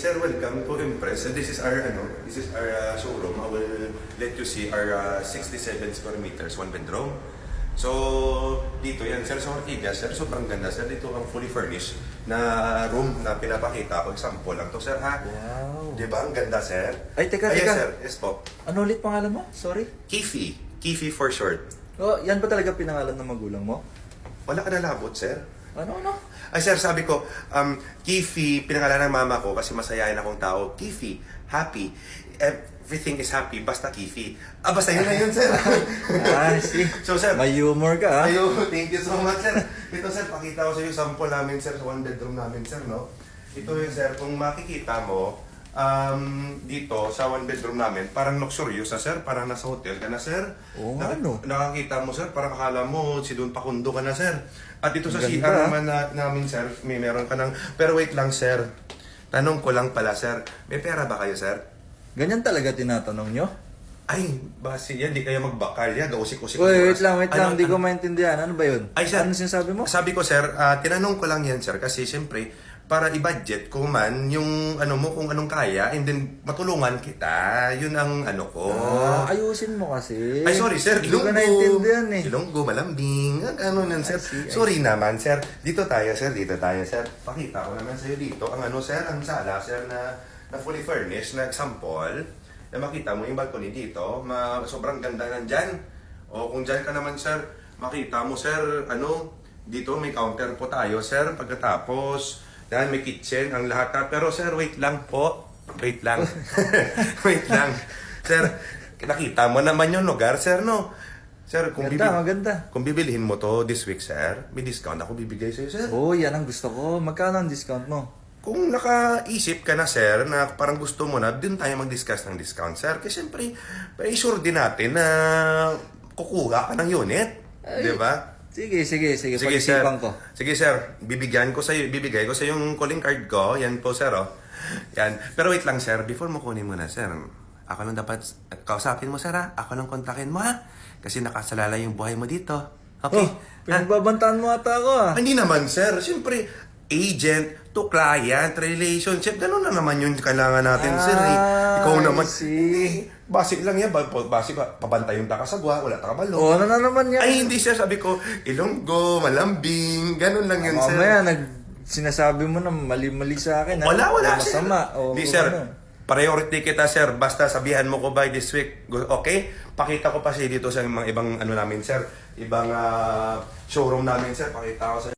Sir, welcome to Impress. And this is our showroom. I will let you see our 67 square meters, one bedroom. So, dito yan, sir, sa Ortigas, sir, sobrang ganda, sir. Dito ang fully furnished na room na pinapakita ko. Example lang to, sir, ha? Wow. Di ba? Ang ganda, sir. Ay, teka, Yes, teka. sir. Yes, po. Ano ulit pangalan mo? Sorry. Kifi. Kifi for short. Oh, yan ba talaga pinangalan ng magulang mo? Wala ka nalabot, sir. Ano? Ay, sir, sabi ko, Kifi, pinangalan ng mama ko kasi masayahin akong tao. Kifi, happy. Everything is happy, basta Kifi. Basta yun na yun, sir. See. So, sir, May humor ka, ha? Ayo, thank you so much, sir. Ito, sir, pakita ko sa iyo sample namin, sir, sa one bedroom namin, sir, no? Ito yung, sir, kung makikita mo, dito sa one bedroom namin, parang luxurious na, sir. Parang nasa hotel ka na, sir. Oo nga, no? Nakakita mo, sir, parang akala mo, si Don Pakundo ka na, sir. At dito sa Ganda, CR naman namin, sir, meron ka ng... Pero wait lang, sir. Tanong ko lang pala, sir. May pera ba kayo, sir? Ganyan talaga tinatanong nyo? Ay, basi yan, di kayo magbakal yan. Gausik-usik. Wait lang, Ano- Hindi ko maintindihan. Ano ba yun? Ay, sir. Ano sinasabi mo? Sabi ko, sir, tinanong ko lang yan, sir, kasi siyempre, para i-budget ko man yung ano mo, kung anong kaya, and then matulungan kita. Yun ang ano ko. Ayusin mo kasi. Ay, sorry, sir. Hindi ko naintindihan eh. Ilonggo, malambing. Ano yan, sir? I see. Sorry naman, sir. Dito tayo, sir. Pakita ko naman sa'yo dito. Ang ano, sir, ang sala, sir, na fully furnished, na example, na makita mo yung balcony dito, sobrang ganda nandyan. O kung dyan ka naman, sir, makita mo, sir, dito may counter po tayo, sir. Pagkatapos, yan, may kitchen, ang lahat. Pero, sir, wait lang po. Wait lang. Wait lang. Sir, nakita mo naman yung lugar, sir, no? Sir, Maganda. kung bibilihin mo to this week, sir, may discount ako bibigay sa'yo, sir. Oh, yan ang gusto ko. Magkano ang discount mo? Kung nakaisip ka na, sir, na parang gusto mo na, dun tayo mag-discuss ng discount, sir. Kasi siyempre, pa-assure din natin na kukuha ka ng unit. Di ba? Sige. Sige, sir. Pag-isipan ko. Sige, sir. Bibigay ko sa yung calling card ko. Yan po, sir, oh. Yan. Pero wait lang, sir. Before mo kunin mo na, sir, ako lang dapat kausapin mo, sir, ha? Ako lang kontakin mo, ha? Kasi nakasalala yung buhay mo dito. Okay? Oh, pinagbabantaan mo ata ako, ah. Hindi naman, sir. Siyempre, agent to client, relationship. Ganun na naman yung kailangan natin, sir. Ikaw naman. See. Basic lang yan. Basic, pabantay yung takasagwa, wala takabalo. Oh, ano na naman yan? Ay, hindi, sir. Sabi ko, Ilonggo, malambing. Ganun lang yun, sir. Mamaya, sinasabi mo na mali-mali sa akin. Wala, sir. Masama. Hindi, sir. Priority kita, sir. Basta sabihan mo ko by this week. Okay? Pakita ko pa siya dito sa mga ibang namin, sir. Ibang showroom namin, sir. Pakita ko sa